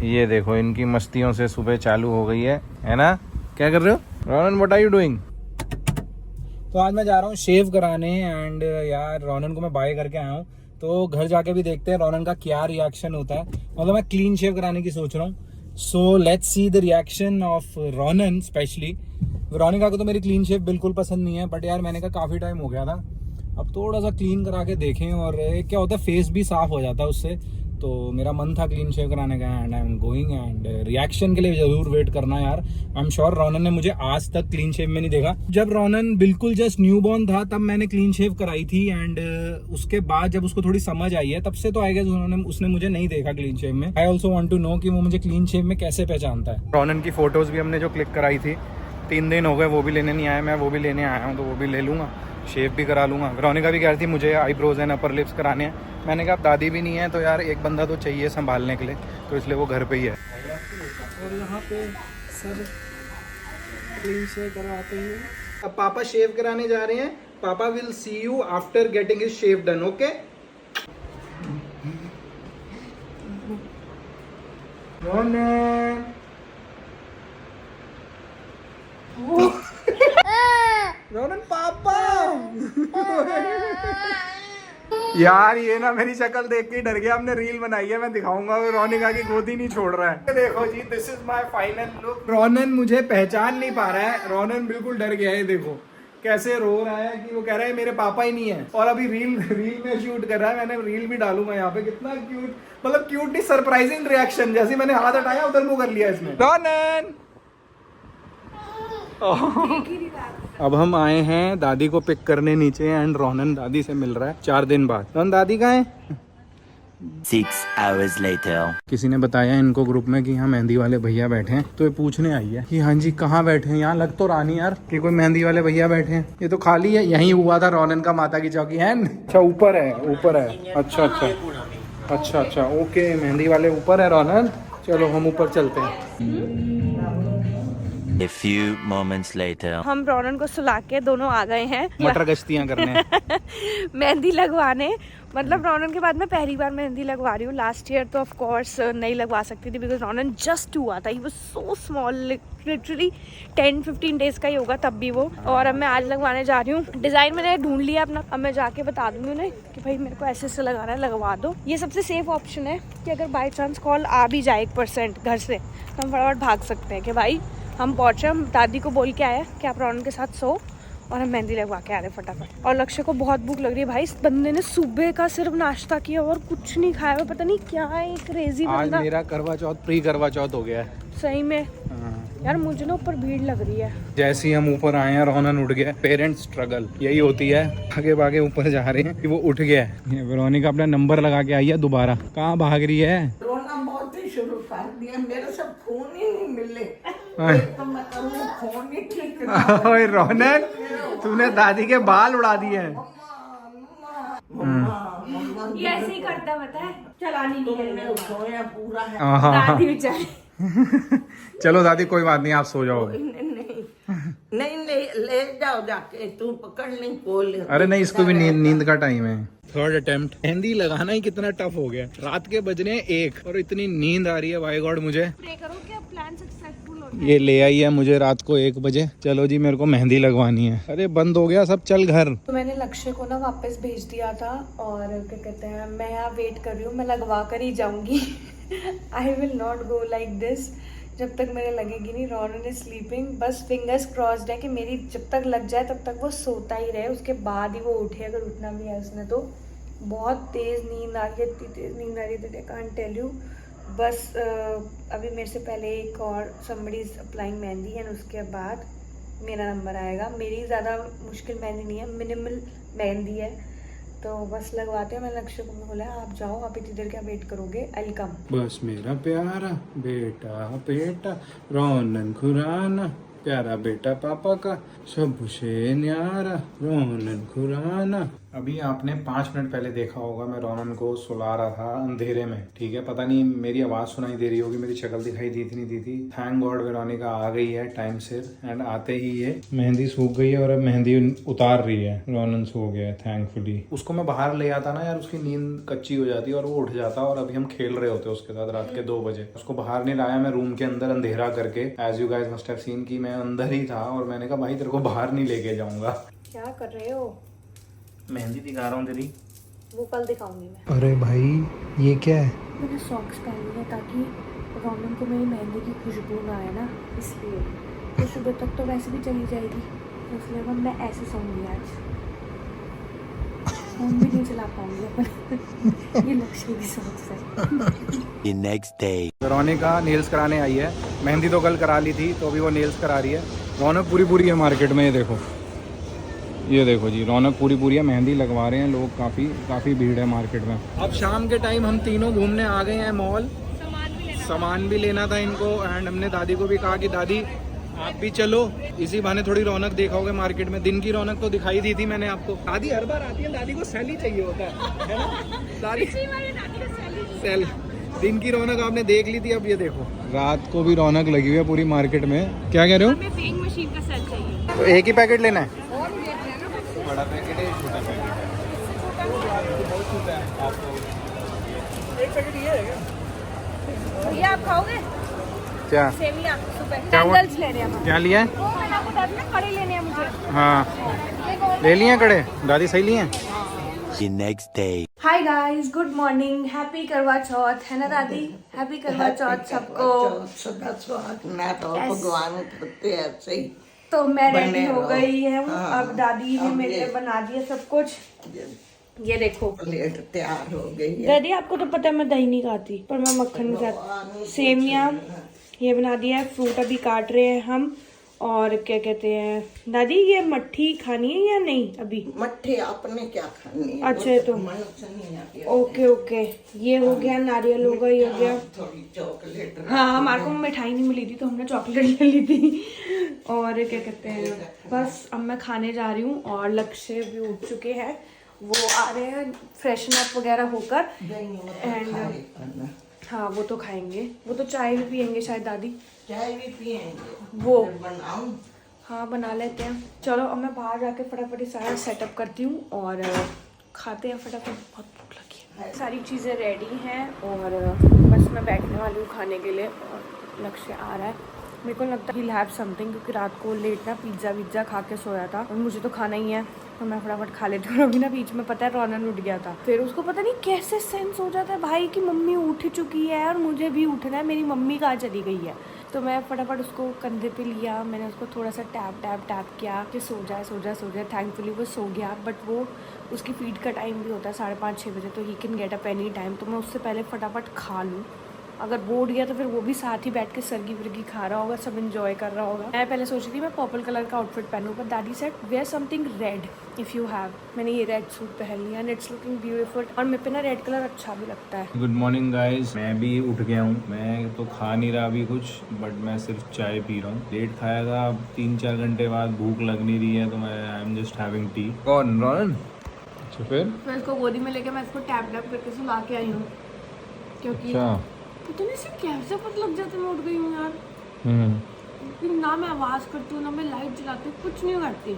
ये देखो इनकी मस्तियों से सुबह चालू हो गई है ना? क्या कर रहे हो Ronan? What are you doing? तो आज मैं जा रहा हूँ शेव कराने एंड यार रोनन को मैं बाय करके आया हूँ, तो घर जाके भी देखते हैं रोनन का क्या रिएक्शन होता है। मतलब मैं क्लीन शेव कराने की सोच रहा हूँ, so let's see the reaction of Ronan. Specially Veronica को तो मेरी क्लीन शेव बिल्कुल पसंद नहीं है, बट यार मैंने कहा काफ़ी टाइम हो गया था, अब थोड़ा सा क्लीन करा के देखें। और क्या होता है, फेस भी साफ हो जाता है उससे। तो मेरा मन था क्लीन शेव कराने का and I am going. And reaction के लिए जरूर वेट करना यार। आई एम श्योर रोनन ने मुझे आज तक क्लीन शेव में नहीं देखा। जब रोनन बिल्कुल जस्ट न्यू बॉर्न था तब मैंने क्लीन शेव कराई थी, एंड उसके बाद जब उसको थोड़ी समझ आई है तब से तो आई गेस उसने मुझे नहीं देखा क्लीन शेव में। I also want to know कि वो मुझे क्लीन शेव में कैसे पहचानता है। रोनन की फोटोज भी हमने जो क्लिक कराई थी, 3 दिन हो गए वो भी लेने नहीं आया। मैं वो भी लेने आया हूँ, तो वो भी ले लूँगा, शेव भी करा लूँगा। वेरोनिका भी कह रही थी मुझे आईब्रोज एंड अपर लिप्स कराने हैं। मैंने कहा अब दादी भी नहीं है तो यार एक बंदा तो चाहिए संभालने के लिए, तो इसलिए वो घर पे ही है। और यहाँ पे सब क्लीन शेव करवाते हैं। अब पापा शेव कराने जा रहे हैं। पापा will see you after getting his shave done, okay? Ronan पापा यार ये ना मेरी शक्ल देख के डर गया। हमने रील बनाई है, मैं दिखाऊंगा। वेरोनिका की गोदी नहीं छोड़ रहा है। देखो जी, this is my final look. Ronan मुझे पहचान नहीं पा रहा है। रोनन बिल्कुल डर गया है। देखो कैसे रो रहा है कि वो कह रहा है मेरे पापा ही नहीं है। और अभी रील में शूट कर रहा है। मैंने रील भी डालूंगा यहाँ पे। कितना क्यूट, मतलब क्यूट नहीं, सरप्राइजिंग रिएक्शन। जैसे मैंने हाथ हटाया उधर मुंह कर लिया इसने। रोनन अब हम आए हैं दादी को पिक करने नीचे, एंड रोनन दादी से मिल रहा है 4 दिन बाद। रोनन दादी कहाँ है? 6 hours later. किसी ने बताया इनको ग्रुप में कि यहाँ मेहंदी वाले भैया बैठे हैं, तो ये पूछने आई है कि हाँ जी कहाँ बैठे हैं। यहाँ लग तो रहा नहीं यार कि कोई मेहंदी वाले भैया बैठे हैं। ये तो खाली है। यहीं हुआ था रोनन का माता की चौकी है। अच्छा ऊपर है, ऊपर है। अच्छा अच्छा अच्छा अच्छा ओके, मेहंदी वाले ऊपर है रोनन। चलो हम ऊपर चलते हैं। A few moments later. हम रोनन को सुला के दोनों आ गए हैं मटर गश्तियाँ करने मेहंदी लगवाने। मतलब रोनन के बाद मैं पहली बार मेहंदी लगवा रही हूँ। लास्ट ईयर तो ऑफ कोर्स नहीं लगवा सकती थी बिकॉज रोनन जस्ट हुआ था। He was so small, literally 10-15 days का ही होगा तब भी वो। और अब मैं आज लगवाने जा रही हूँ। डिजाइन मैंने ढूंढ लिया अपना, अब मैं जाके बता दूंगी उन्हें कि भाई मेरे को ऐसे से लगाना है, लगवा दो। ये सबसे सेफ ऑप्शन है कि अगर बाई चांस कॉल आ भी जाए 1% घर से, तो हम फटाफट भाग सकते हैं कि भाई हम पहुंचे। हम दादी को बोल के आए कि आप रोनन के साथ सो, और हम मेहंदी लगवा के आ रहे फटाफट। और लक्ष्य को बहुत भूख लग रही है भाई। इस बंदे ने सुबह का सिर्फ नाश्ता किया और कुछ नहीं खाया हुआ। पता नहीं क्या है, एक क्रेजी बंदा। आज मेरा करवा चौथ प्री करवा चौथ हो गया है सही में। यार मुझे ना ऊपर भीड़ लग रही है। जैसे ही हम ऊपर आए हैं रोनन उठ गया। पेरेंट्स स्ट्रगल यही होती है, भागे भागे ऊपर जा रहे हैं कि वो उठ गया है। ये वेरोनिका अपना नंबर लगा के आई है दोबारा। कहाँ भाग रही है? रोना बहुत ही शुरू कर दिया। मेरे से फोन ही नहीं मिले। तो मैं कहूँ फोन ही ठीक ओए रोनन, तूने दादी के बाल उड़ा दिए हैं। ये ऐसे ही करता पता है, चलानी तुमने सोया पूरा है। दादी बेचारी। चलो दादी कोई बात नहीं, आप सो जाओ। नहीं ले जाओ जाके, तू पकड़ नहीं खोल। अरे नहीं, इसको भी नींद का टाइम है। 3rd attempt. मेहंदी लगाना ही कितना टफ हो गया। रात के बजने 1 और इतनी नींद आ रही है बाय गॉड मुझे। प्रे करो कि अब प्लान सक्सेसफुल हो। ये ले आई है मुझे रात को 1 बजे। चलो जी मेरे को मेहंदी लगवानी है। अरे बंद हो गया सब, चल घर। तो मैंने लक्ष्य को ना वापस भेज दिया था, और क्या कहते हैं, मैं यहाँ वेट कर रही हूँ। मैं लगवा कर ही जाऊंगी। I will not go like this जब तक मेरे लगेगी नहीं। Ronan is sleeping. बस फिंगर्स क्रॉस्ड है कि मेरी जब तक लग जाए तब तक वो सोता ही रहे, उसके बाद ही वो उठे, अगर उठना भी है उसने तो। बहुत तेज़ नींद आ रही है, इतनी तेज़ नींद आ रही है आई कांट टेल यू। बस अभी मेरे से पहले एक और somebody is applying mehndi, and उसके बाद मेरा नंबर आएगा। मेरी ज़्यादा मुश्किल मेहंदी नहीं है, मिनिमल मेहंदी है, तो बस लगवाते हैं। मैंने लक्ष्य को बोला आप जाओ, आप इतनी देर क्या वेट करोगे, आई विल कम। बस मेरा प्यारा बेटा बेटा रोनन खुराना, प्यारा बेटा पापा का सबसे न्यारा रोनन खुराना। अभी आपने 5 मिनट पहले देखा होगा मैं रोनन को सुला रहा था अंधेरे में, ठीक है। पता नहीं मेरी आवाज़ सुनाई दे रही होगी, मेरी शक्ल दिखाई दी थी नहीं दी थी। थैंक गॉड वेरोनिका आ गई है टाइम से, एंड आते ही ये मेहंदी सूख गई है और अब मेहंदी उतार रही है। रोनन सो गया है थैंकफुली। उसको मैं बाहर ले आता ना यार, उसकी नींद कच्ची हो जाती और वो उठ जाता, और अभी हम खेल रहे होते उसके साथ रात के 2 बजे। उसको बाहर नहीं लाया मैं, रूम के अंदर अंधेरा करके, as you guys must have seen कि मैं अंदर ही था, और मैंने कहा भाई तेरे को बाहर नहीं लेके जाऊंगा। क्या कर रहे हो? मेहंदी दिखा रहा हूँ तेरी। वो कल दिखाऊंगी मैं। अरे भाई ये क्या है? मैंने सॉक्स पहनी है ताकि रोनन को मेरी मेहंदी की खुशबू ना आए ना, इसलिए। तो सुबह तक तो वैसे भी चली जाएगी, इसलिए मैं ऐसे सोऊंगी आज। फोन भी नहीं चला पाऊंगी अपन। ये लक्ष्य की सॉक्स है। The next day. Veronica nails कराने आई है। मेहंदी तो कल करा ली थी, तो अभी वो नेल्स करा रही है। रौनक पूरी है मार्केट में, ये देखो जी, रौनक पूरी है। मेहंदी लगवा रहे हैं लोग, काफ़ी भीड़ है मार्केट में। अब शाम के टाइम हम तीनों घूमने आ गए हैं मॉल। सामान भी लेना था इनको, एंड हमने दादी को भी कहा कि दादी आप भी चलो, इसी बहाने थोड़ी रौनक देखोगे मार्केट में। दिन की रौनक तो दिखाई दी थी मैंने आपको। दादी हर बार आती है, दादी को सेल ही चाहिए होता है ना दादी? सेल। दिन की रौनक आपने देख ली थी, अब ये देखो रात को भी रौनक लगी हुई है पूरी मार्केट में। क्या कह रहे हो? वेइंग मशीन का सेट चाहिए। तो एक ही पैकेट लेना है? बड़ा पैकेट है, छोटा पैकेट है? एक पैकेट ये है क्या? ये आप खाओगे? क्या सेवियां सुपर क्या हुआ? कैंडल्स लेने हैं। क्या लिया है? वो मैंने आपको बता दिया, कड़े लेने हैं मुझे। हाँ ले लिए हैं कड़े, दादी सही लिए हैं। The next day. Hi guys, good morning, happy करवा चौथ, है ना दादी? हैप्पी करवा चौथ सबको। सदा स्वागत तो भगवान करते ऐसे ही। तो मैं रेडी बने हो रहो। गई है। हाँ, अब दादी ने अब मेरे लिए ये- बना दिया सब कुछ। ये देखो प्लेट तैयार हो गई है। दादी, आपको तो पता है मैं दही नहीं खाती, पर मैं मक्खन खाती। सेमिया ये बना दिया है, फ्रूट अभी काट रहे हैं हम। और क्या कहते हैं दादी, ये मट्ठी खानी है या नहीं अभी? मट्ठी आपने क्या खानी है? अच्छा, वो तो मन से नहीं आती है। ओके, ये हो गया, नारियल हो गया, ये हो गया। थोड़ी चॉकलेट। हाँ, हमारे को मिठाई नहीं मिली थी तो हमने चॉकलेट ले ली थी। और क्या कहते हैं, बस अब मैं खाने जा रही हूँ, और लक्ष्य भी उठ चुके हैं, वो आ रहे हैं फ्रेशन अप वगैरह होकर। एंड हाँ, वो तो खाएंगे, वो तो चाय भी पियेंगे शायद दादी। चाय भी पियेंगे वो बनाऊं? हाँ, बना लेते हैं। चलो अब मैं बाहर जाके फटाफट सारा सेटअप करती हूँ और खाते हैं फटाफट, बहुत भूख लगी है। सारी चीज़ें रेडी हैं और बस मैं बैठने वाली हूँ खाने के लिए, और लक्ष्य आ रहा है। मेरे को लगता है he'll have something, क्योंकि रात को लेट ना पिज्ज़ा खा के सोया था, और मुझे तो खाना ही है, तो मैं फटाफट खा लेती हूँ। अभी ना बीच में पता है रोनन उठ गया था, फिर उसको पता नहीं कैसे सेंस हो जाता है भाई कि मम्मी उठ चुकी है और मुझे भी उठना है, मेरी मम्मी कहाँ चली गई है। तो मैं फटाफट उसको कंधे पे लिया, मैंने उसको थोड़ा सा टैप किया कि सो जाए। थैंकफुली वो सो गया, बट वो उसकी फीड का टाइम भी होता है 5:30-6 बजे, तो he can get up any time. तो मैं उससे पहले फटाफट खा लूँ, अगर वो उठ गया तो फिर वो भी साथ ही बैठ के सरगी वर्गी खा रहा होगा, सब एंजॉय कर रहा होगा। मैं पहले सोच रही थी मैं पर्पल कलर का आउटफिट पहनूं, पर दादी said wear something red if you have. मैंने ये रेड सूट पहन लिया एंड इट्स लुकिंग ब्यूटीफुल, और मेरे पे ना रेड कलर अच्छा भी लगता है। गुड मॉर्निंग गाइस, मैं भी उठ गया हूँ। मैं तो खा नहीं रहा अभी कुछ, बट मैं सिर्फ चाय पी रहा हूँ। लेट खाया था, अब 3-4 घंटे बाद भूख लग नहीं रही है, तो मैं I am just having T. कौन रोनन? अच्छा, फिर मैं इसको गोदी में लेके मैं इसको टैप करके सुला के आई हूँ, क्योंकि पता नहीं से कैसे पता लग जाता है मैं उठ गई हूँ यार। फिर ना मैं आवाज़ करती हूँ, ना मैं लाइट जलाती हूँ, कुछ नहीं करती।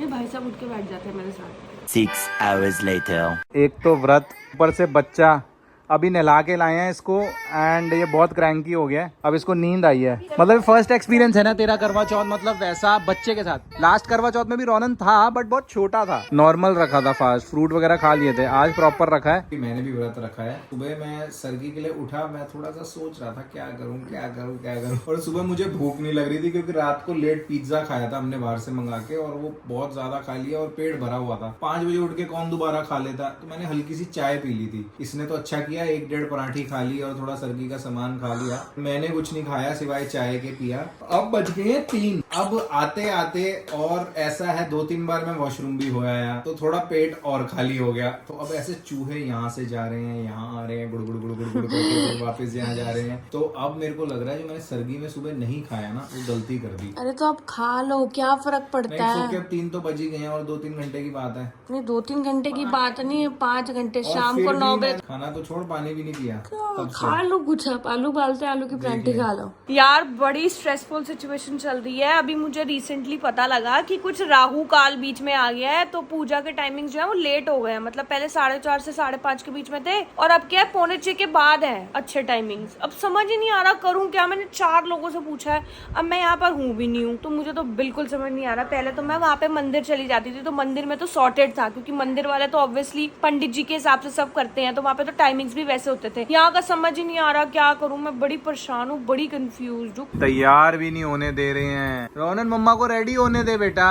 ये भाई साहब उठ के बैठ जाते हैं मेरे साथ। 6 hours later. एक तो व्रत, ऊपर से बच्चा। अभी नहला के लाए हैं इसको, एंड ये बहुत क्रैंकी हो गया है, अब इसको नींद आई है। मतलब फर्स्ट एक्सपीरियंस है ना तेरा करवा चौथ, मतलब वैसा बच्चे के साथ। लास्ट करवा चौथ में भी रोनन था, बट बहुत छोटा था, नॉर्मल रखा था, फास्ट फ्रूट वगैरह खा लिए थे। आज प्रॉपर रखा है। मैंने भी व्रत रखा है। सुबह मैं सरगी के लिए उठा, मैं थोड़ा सा सोच रहा था क्या करूं, और सुबह मुझे भूख नहीं लग रही थी, क्योंकि रात को लेट पिज्जा खाया था हमने बाहर से मंगा के, और वो बहुत ज्यादा खा लिया और पेट भरा हुआ था। 5 बजे उठ के कौन दोबारा खा लेता, तो मैंने हल्की सी चाय पी ली थी। इसने तो अच्छा किया, 1-1.5 पराठी खा ली और थोड़ा सरगी का सामान खा लिया। मैंने कुछ नहीं खाया सिवाय चाय के पिया। अब बज गए 3 अब आते आते और ऐसा है 2-3 बार मैं वॉशरूम भी हो आया तो थोड़ा पेट और खाली हो गया। तो अब ऐसे चूहे यहाँ से जा रहे हैं, यहाँ आ रहे हैं, गुड़ गुड़ गुड़ गुड़ गुड़ करके फिर वापस यहाँ जा रहे हैं। तो अब मेरे को लग रहा है जो मैंने सर्गी में सुबह नहीं खाया ना वो गलती कर दी। अरे तो आप खा लो, क्या फर्क पड़ता है। अब 3 तो बज ही गए हैं और 2-3 घंटे की बात है। नहीं 2-3 घंटे की बात नहीं है, 5 घंटे। शाम फिर को भी 9 मैं बजे खाना तो छोड़, पानी भी नहीं पिया तब से। खा लो कुछ, आप आलू उबालते आलू की परांठे खा लो। यार बड़ी स्ट्रेसफुल सिचुएशन चल रही है। अभी मुझे रिसेंटली पता लगा कि कुछ राहु काल बीच में आ गया है, तो पूजा के टाइमिंग जो है वो लेट हो गए हैं। मतलब पहले 4:30 से 5:30 के बीच में थे और अब क्या है 4:45 के बाद है अच्छे टाइमिंग्स। अब समझ ही नहीं आ रहा करूँ क्या। मैंने 4 लोगों से पूछा है, अब मैं यहाँ पर हूँ भी नहीं हूँ, तो मुझे तो बिल्कुल समझ नहीं आ रहा। पहले तो मैं वहाँ पे मंदिर चली जाती थी, तो मंदिर में तो सॉर्टेड था क्योंकि मंदिर वाले तो ऑब्वियसली पंडित जी के हिसाब से सब करते हैं, तो वहाँ पे तो टाइमिंग्स भी वैसे होते थे। यहाँ का समझ ही नहीं आ रहा क्या करूँ। मैं बड़ी परेशान हूँ, बड़ी कंफ्यूज हूँ। तैयार भी नहीं होने दे रहे हैं। रोनन मम्मा को रेडी होने दे बेटा।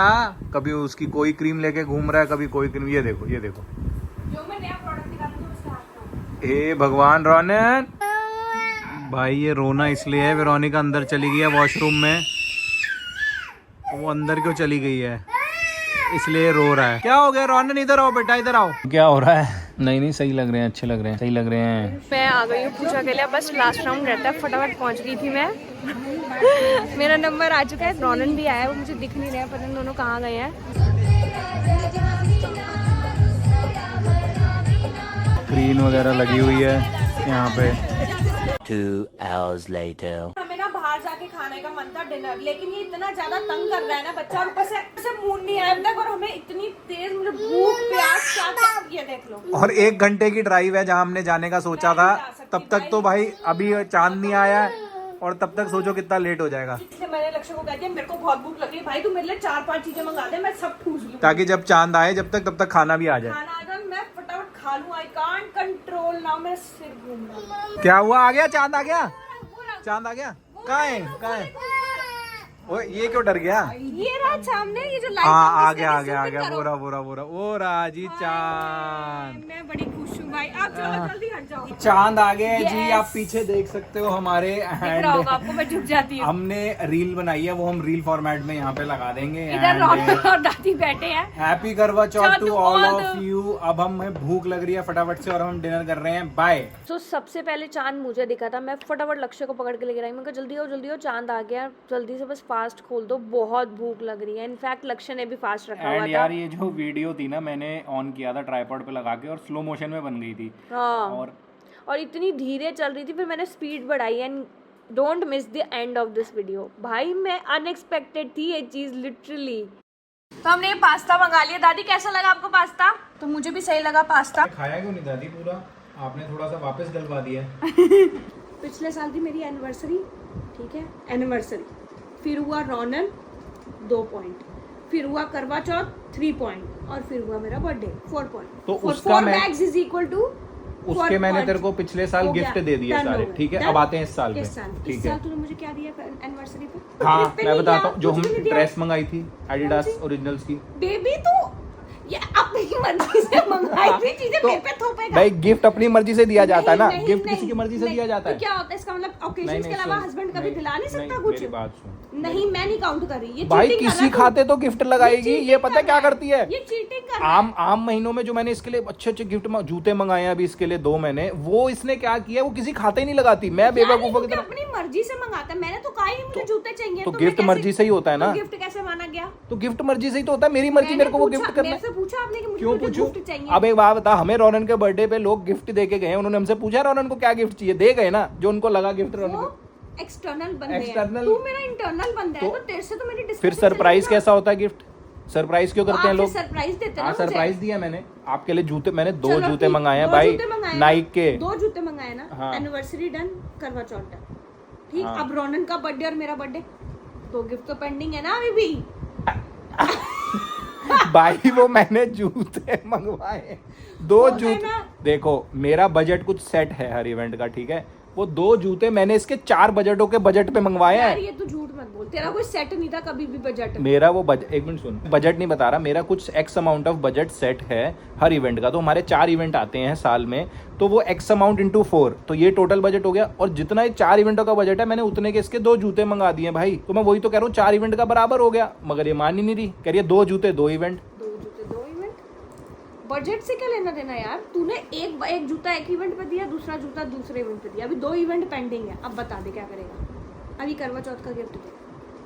कभी उसकी कोई क्रीम लेके घूम रहा है, कभी कोई क्रीम। ये देखो ये देखो, जो मैं नया प्रोडक्ट निकालूंगी उसके हाथ में। हे भगवान रोनन भाई, ये रोना इसलिए है वेरोनिका अंदर चली गई है वॉशरूम में। वो अंदर क्यों चली गई है इसलिए रो रहा है। क्या हो गया रोनन? इधर आओ बेटा, इधर आओ। क्या हो रहा है? नहीं सही लग रहे हैं, अच्छे लग रहे हैं, सही लग रहे हैं। मैं आ गई हूँ पूजा के लिए, बस लास्ट राउंड रहता है, फटाफट पहुँच गई थी मैं। मेरा नंबर आ चुका है। रोनन भी आया है, वो मुझे दिख नहीं रहा है, पता नहीं दोनों कहाँ गए हैं। स्क्रीन वगैरह लगी हुई है यहाँ पे। 2 hours later. हमें ना बाहर जाके खाने का मन था डिनर, लेकिन ये इतना ज्यादा तंग कर रहा है ना बच्चा, और ऊपर से मूड नहीं आया तक, और हमें इतनी तेज मुझे भूख प्यास क्या, ये देख लो। और 1 घंटे की ड्राइव है जहाँ हमने जाने का सोचा था, तब तक तो भाई अभी चांद नहीं आया है और तब तक सोचो कितना लेट हो जाएगा। इसलिए मैंने लक्ष्य को कह दिया मेरे को बहुत भूख लगी है भाई, तू मेरे लिए 4-5 चीजें मंगा दे, मैं सब ठूस लूं, ताकि जब चांद आए तब तक खाना भी आ जाए। खाना आ जाए, मैं फटाफट खा लूं। आई कांट कंट्रोल नाउ, मेरा सिर घूम रहा है। क्या हुआ? आ गया चांद? आ गया चांद? आ गया? कहाँ है? ओए ये क्यों डर गया? ये रहा सामने, ये जो लाइट हाँ आ गया वो रहा जी चांद। मैं बड़ी खुश हूँ भाई। आप चलो जल्दी हट जाओ। चांद आ गए हैं जी, आप पीछे देख सकते हो हमारे। दिख रहा होगा आपको, मैं झुक जाती हूँ। हमने रील बनाई है, वो हम रील फॉर्मेट में यहाँ पे लगा देंगे। इधर रोनन और दादी बैठे हैं। हैप्पी करवा चौथ टू ऑल ऑफ यू। अब हमें भूख लग रही है फटाफट से और हम डिनर कर रहे हैं। बाय। तो सबसे पहले चांद मुझे दिखा था, मैं फटाफट लक्ष्य को पकड़ के लेकर आई। मैं कहा जल्दी हो चांद आ गया, जल्दी से बस फास्ट खोल दो, बहुत भूख लग रही है। इनफैक्ट लक्ष्य ने भी फास्ट रखा हुआ था। यार ये जो वीडियो थी ना, मैंने ऑन किया था ट्राइपॉड पे लगा के और स्लो मोशन में बन गई थी। हाँ और इतनी धीरे चल रही थी, फिर मैंने स्पीड बढ़ाई। And don't miss the end of this video. भाई मैं अनएक्सपेक्टेड थी ये चीज, लिटरली। तो हमने ये पास्ता मंगा लिया। दादी कैसा लगा आपको पास्ता? तो मुझे भी सही लगा पास्ता। खाया क्यों नहीं दादी पूरा? आपने थोड़ा सा वापस डलवा दिया। पिछले साल थी मेरी एनिवर्सरी, ठीक है, एनिवर्सरी। फिर हुआ रोनन 2 पॉइंट, फिर हुआ करवा चौथ 3 पॉइंट, और फिर हुआ मेरा बर्थडे 4 पॉइंट। तो उसका मैं इज इक्वल टू उसके मैंने तेरे को पिछले साल गिफ्ट दे दिए सारे, ठीक है। अब आते हैं इस साल पे, ठीक है। इस साल तूने मुझे क्या दिया एनिवर्सरी पे? हाँ मैं बताता हूँ, जो हम ड्रेस मंगाई थी एडिडास ओरिजिनल्स की। बेबी तू ये अपनी मर्जी से मंगाई थी चीजें मेरे पे थोपेगा। भाई गिफ्ट अपनी मर्जी से दिया जाता है ना, गिफ्ट किसी की मर्जी से दिया जाता है। क्या होता है इसका मतलब? ओकेजन के अलावा हस्बैंड कभी दिला नहीं सकता कुछ? मेरी बात सुन। नहीं मैं नहीं काउंट कर रही ये। भाई किसी खाते तो गिफ्ट लगाएगी, ये पता क्या करती है? ये चीटिंग कर आम महीनों में जो मैंने इसके लिए अच्छे गिफ्ट जूते मंगाए हैं अभी इसके लिए 2 महीने, वो इसने क्या किया, वो किसी खाते ही नहीं लगाती। मैं बेवकूफों की तरह अपनी मर्जी से मंगाता है। मैंने तो कहा ही मुझे जूते चाहिए, तो गिफ्ट मर्जी से ही होता है ना। गिफ्ट कैसे माना गया? तो गिफ्ट मर्जी से ही तो होता है। मेरी मर्जी मेरे को वो गिफ्ट करना है। मेरे से पूछा आपने कि मुझे क्यों पूछूं? गिफ्ट चाहिए। अब एक बात बता, हमें रोनन के बर्थडे पे लोग गिफ्ट दे के गए, उन्होंने हमसे पूछा रोनन को क्या गिफ्ट चाहिए, दे गए ना जो उनको लगा गिफ्ट। रोनन को एक्सटर्नल बंदे External- हैं, तू मेरा इंटरनल बंदा है, तो तेरे से तो मेरी फिर डिस्कशन सरप्राइज कैसा होता है? गिफ्ट सरप्राइज क्यों करते हैं लोग? सरप्राइज देते हैं हाँ ना। सरप्राइज दिया मैंने आपके लिए। जूते मैंने 2 चलो जूते ठीक, मंगाए हैं 2 भाई, जूते मंगाए नाइक के 2 जूते मंगाए ना। हाँ। एनिवर्सरी डन, करवा चौथ डन, ठीक। हाँ। अब रोनन का बर्थडे और मेरा बर्थडे, 2 गिफ्ट तो पेंडिंग है ना अभी भी। भाई वो मैंने जूते मंगवाए 2 जूते। देखो मेरा बजट कुछ सेट है हर इवेंट का, ठीक है। वो 2 जूते मैंने इसके 4 बजटों के बजट पे मंगवाए यार हैं। ये तू झूठ मत बोल, तेरा कोई सेट नहीं था कभी भी बजट। मेरा वो बजट, एक मिनट सुन, बजट नहीं बता रहा, मेरा कुछ x amount of budget set है हर इवेंट का। तो हमारे 4 इवेंट आते हैं साल में, तो वो एक्स अमाउंट इंटू 4, तो ये टोटल बजट हो गया। और जितना ये 4 इवेंटों का बजट है, मैंने उतने के इसके 2 जूते मंगा दिए भाई। तो मैं वही तो कह रहा हूँ 4 इवेंट का बराबर हो गया, मगर ये मान ही नहीं रही, कह रही है 2 जूते 2 इवेंट। 2 जूते 2 इवेंट, बजट से क्या लेना देना यार। तूने एक जूता एक इवेंट पे दिया, दूसरा जूता दूसरे इवेंट पे दिया, अभी 2 इवेंट पेंडिंग है। अब बता दे क्या करेगा। अभी करवा चौथ का गिफ्ट दे।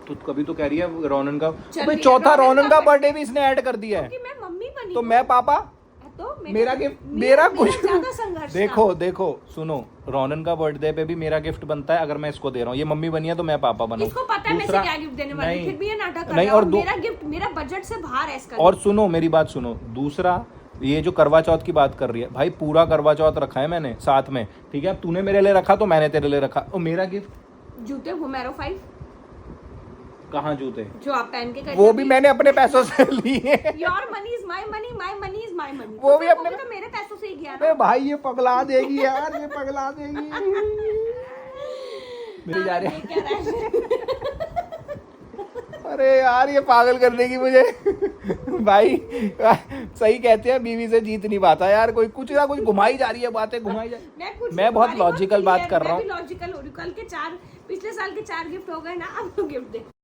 तो कभी तो कह रही है रोनन का, चल अबे रही है, चौथा रोनन रोनन का का बर्थडे भी इसने ऐड कर दिया है। कि मैं मम्मी बनी तो हूँ। मैं पापा, तो मेरा गिफ्ट, मेरा कुछ ज्यादा संघर्ष था। देखो देखो सुनो, रोनन का बर्थडे पे भी मेरा गिफ्ट बनता है अगर मैं इसको दे रहा हूँ। ये मम्मी बनी है तो मैं पापा बनूं। इसको पता है मैं इसे क्या गिफ्ट देने वाली हूँ, फिर भी ये नाटक कर नहीं, रहा है। और और दो- मेरा गिफ्ट मेरा बजट से बाहर है इसका। और सुनो मेरी बात सुनो, दूसरा ये जो करवा चौथ की बात कर रही है, भाई पूरा करवा चौथ रखा है मैंने साथ में, ठीक है। अब तूने मेरे लिए रखा तो मैंने तेरे लिए रखा। और मेरा गिफ्ट जूते वोमेरो 5 कहाँ जूते, जो आप पहन के वो भी मैंने अपने पैसों से लिए। Your money is my money, my money is my money. वो भी अपने- तो मेरे पैसों से ही गया ना। अबे भाई ये पगला देगी यार, ये पगला देगी। मेरे जा रहे ये क्या रहा अरे यार ये पागल कर देगी मुझे। भाई सही कहते हैं, बीवी से जीत नहीं पाता यार कोई, कुछ ना कुछ घुमाई जा रही है बातें, घुमाई जा मैं बहुत लॉजिकल बात कर रहा हूँ। लॉजिकल हो रही। कल के 4 पिछले साल के 4 गिफ्ट हो गए ना, अब तो गिफ्ट दे।